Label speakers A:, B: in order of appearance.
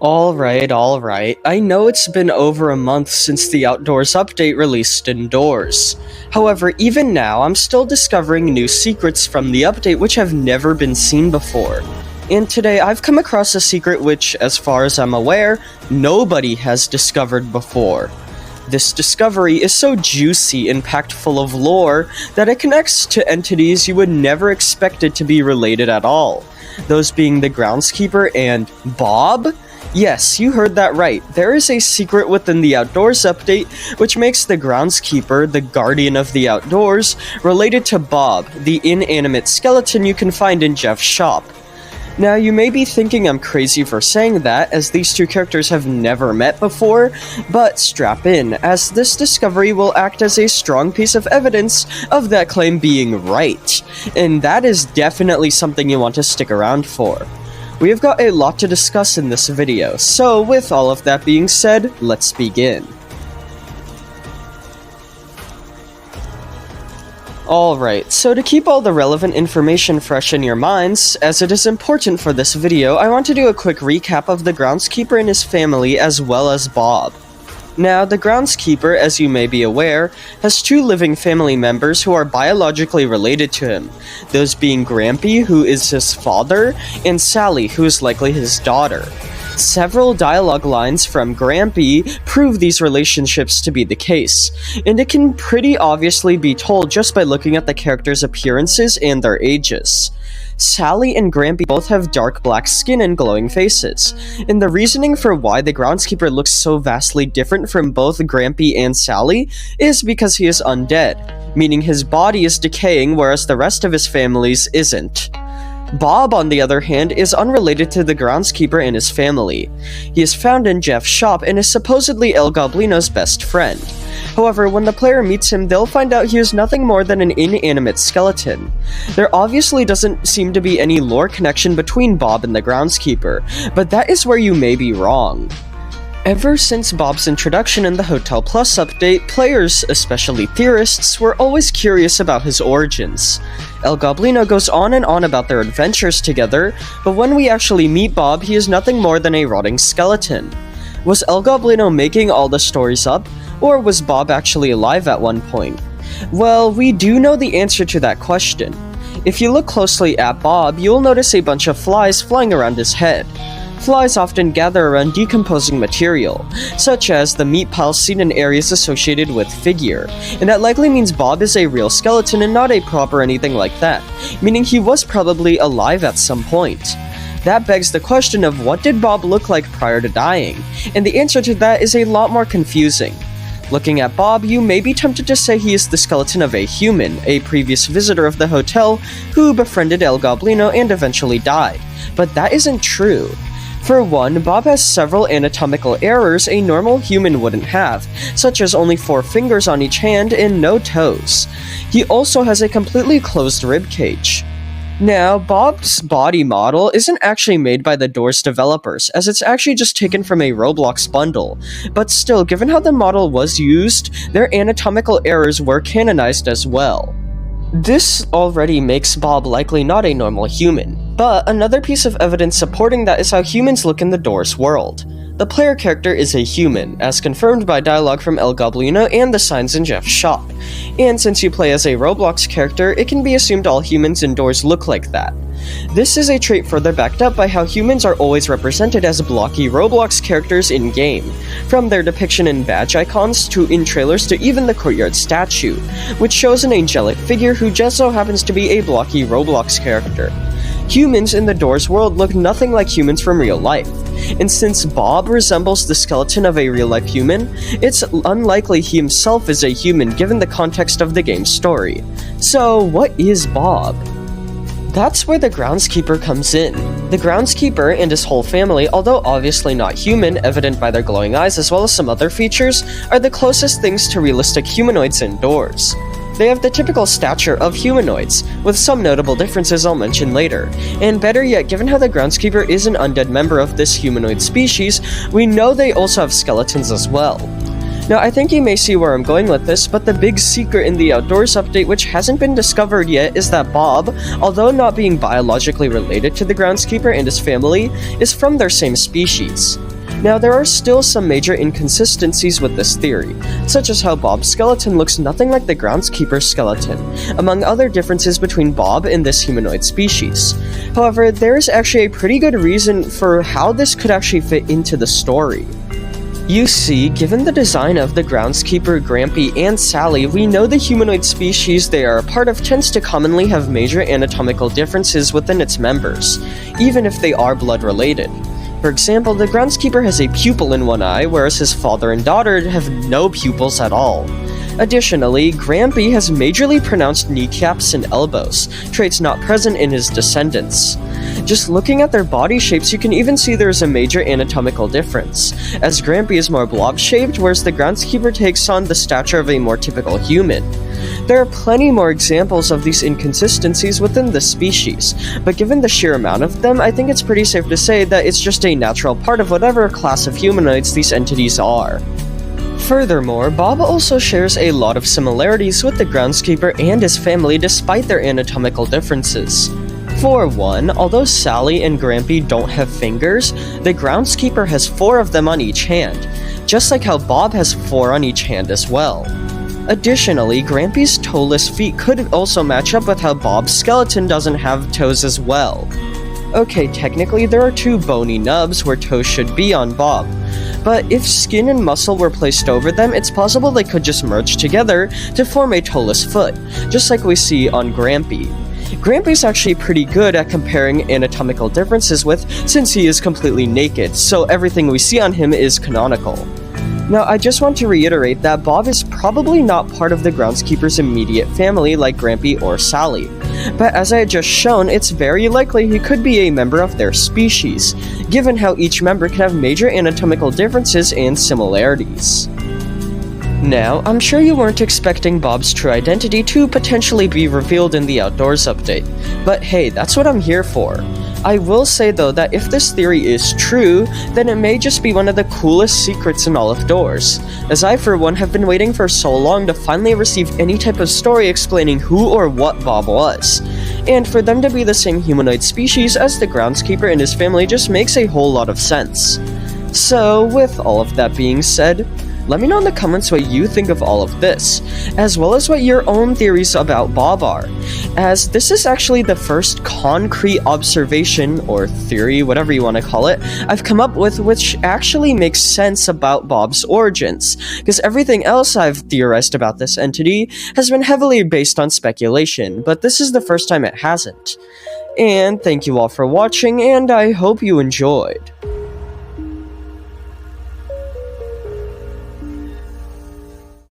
A: Alright. I know it's been over a month since the Outdoors update released indoors. However, even now, I'm still discovering new secrets from the update which have never been seen before. And today, I've come across a secret which, as far as I'm aware, nobody has discovered before. This discovery is so juicy and packed full of lore that it connects to entities you would never expect it to be related at all. Those being the Groundskeeper and Bob? Yes, you heard that right. There is a secret within the Outdoors update which makes the Groundskeeper, the guardian of the outdoors, related to Bob, the inanimate skeleton you can find in Jeff's shop. Now, you may be thinking I'm crazy for saying that, as these two characters have never met before, but strap in, as this discovery will act as a strong piece of evidence of that claim being right, and that is definitely something you want to stick around for. We have got a lot to discuss in this video, so with all of that being said, let's begin. Alright, so to keep all the relevant information fresh in your minds, as it is important for this video, I want to do a quick recap of the Groundskeeper and his family as well as Bob. Now, the Groundskeeper, as you may be aware, has two living family members who are biologically related to him, those being Grampy, who is his father, and Sally, who is likely his daughter. Several dialogue lines from Grampy prove these relationships to be the case, and it can pretty obviously be told just by looking at the characters' appearances and their ages. Sally and Grampy both have dark black skin and glowing faces, and the reasoning for why the Groundskeeper looks so vastly different from both Grampy and Sally is because he is undead, meaning his body is decaying whereas the rest of his family's isn't. Bob, on the other hand, is unrelated to the Groundskeeper and his family. He is found in Jeff's shop and is supposedly El Goblino's best friend. However, when the player meets him, they'll find out he is nothing more than an inanimate skeleton. There obviously doesn't seem to be any lore connection between Bob and the Groundskeeper, but that is where you may be wrong. Ever since Bob's introduction in the Hotel Plus update, players, especially theorists, were always curious about his origins. El Goblino goes on and on about their adventures together, but when we actually meet Bob, he is nothing more than a rotting skeleton. Was El Goblino making all the stories up, or was Bob actually alive at one point? Well, we do know the answer to that question. If you look closely at Bob, you'll notice a bunch of flies flying around his head. Flies often gather around decomposing material, such as the meat piles seen in areas associated with Figure, and that likely means Bob is a real skeleton and not a prop or anything like that, meaning he was probably alive at some point. That begs the question of what did Bob look like prior to dying, and the answer to that is a lot more confusing. Looking at Bob, you may be tempted to say he is the skeleton of a human, a previous visitor of the hotel who befriended El Goblino and eventually died, but that isn't true. For one, Bob has several anatomical errors a normal human wouldn't have, such as only 4 fingers on each hand and no toes. He also has a completely closed ribcage. Now, Bob's body model isn't actually made by the Doors developers, as it's actually just taken from a Roblox bundle, but still, given how the model was used, their anatomical errors were canonized as well. This already makes Bob likely not a normal human, but another piece of evidence supporting that is how humans look in the Doors world. The player character is a human, as confirmed by dialogue from El Goblino and the signs in Jeff's shop, and since you play as a Roblox character, it can be assumed all humans in Doors look like that. This is a trait further backed up by how humans are always represented as blocky Roblox characters in-game, from their depiction in badge icons to in trailers to even the courtyard statue, which shows an angelic figure who just so happens to be a blocky Roblox character. Humans in the Doors world look nothing like humans from real life, and since Bob resembles the skeleton of a real-life human, it's unlikely he himself is a human given the context of the game's story. So, what is Bob? That's where the Groundskeeper comes in. The Groundskeeper and his whole family, although obviously not human, evident by their glowing eyes as well as some other features, are the closest things to realistic humanoids indoors. They have the typical stature of humanoids, with some notable differences I'll mention later. And better yet, given how the Groundskeeper is an undead member of this humanoid species, we know they also have skeletons as well. Now, I think you may see where I'm going with this, but the big secret in the Outdoors update which hasn't been discovered yet is that Bob, although not being biologically related to the Groundskeeper and his family, is from their same species. Now, there are still some major inconsistencies with this theory, such as how Bob's skeleton looks nothing like the groundskeeper's skeleton, among other differences between Bob and this humanoid species. However, there is actually a pretty good reason for how this could actually fit into the story. You see, given the design of the groundskeeper, Grampy, and Sally, we know the humanoid species they are a part of tends to commonly have major anatomical differences within its members, even if they are blood-related. For example, the groundskeeper has a pupil in one eye, whereas his father and daughter have no pupils at all. Additionally, Grampy has majorly pronounced kneecaps and elbows, traits not present in his descendants. Just looking at their body shapes, you can even see there is a major anatomical difference, as Grampy is more blob-shaped, whereas the groundskeeper takes on the stature of a more typical human. There are plenty more examples of these inconsistencies within the species, but given the sheer amount of them, I think it's pretty safe to say that it's just a natural part of whatever class of humanoids these entities are. Furthermore, Bob also shares a lot of similarities with the groundskeeper and his family despite their anatomical differences. For one, although Sally and Grampy don't have fingers, the groundskeeper has 4 of them on each hand, just like how Bob has 4 on each hand as well. Additionally, Grampy's toeless feet could also match up with how Bob's skeleton doesn't have toes as well. Okay, technically there are 2 bony nubs where toes should be on Bob, but if skin and muscle were placed over them, it's possible they could just merge together to form a toeless foot, just like we see on Grampy. Grampy's actually pretty good at comparing anatomical differences with, since he is completely naked, so everything we see on him is canonical. Now, I just want to reiterate that Bob is probably not part of the groundskeeper's immediate family like Grampy or Sally, but as I had just shown, it's very likely he could be a member of their species, given how each member can have major anatomical differences and similarities. Now, I'm sure you weren't expecting Bob's true identity to potentially be revealed in the Outdoors update, but hey, that's what I'm here for. I will say though that if this theory is true, then it may just be one of the coolest secrets in all of Doors, as I for one have been waiting for so long to finally receive any type of story explaining who or what Bob was. And for them to be the same humanoid species as the groundskeeper and his family just makes a whole lot of sense. So, with all of that being said, let me know in the comments what you think of all of this, as well as what your own theories about Bob are, as this is actually the first concrete observation, or theory, whatever you want to call it, I've come up with which actually makes sense about Bob's origins, because everything else I've theorized about this entity has been heavily based on speculation, but this is the first time it hasn't. And thank you all for watching, and I hope you enjoyed.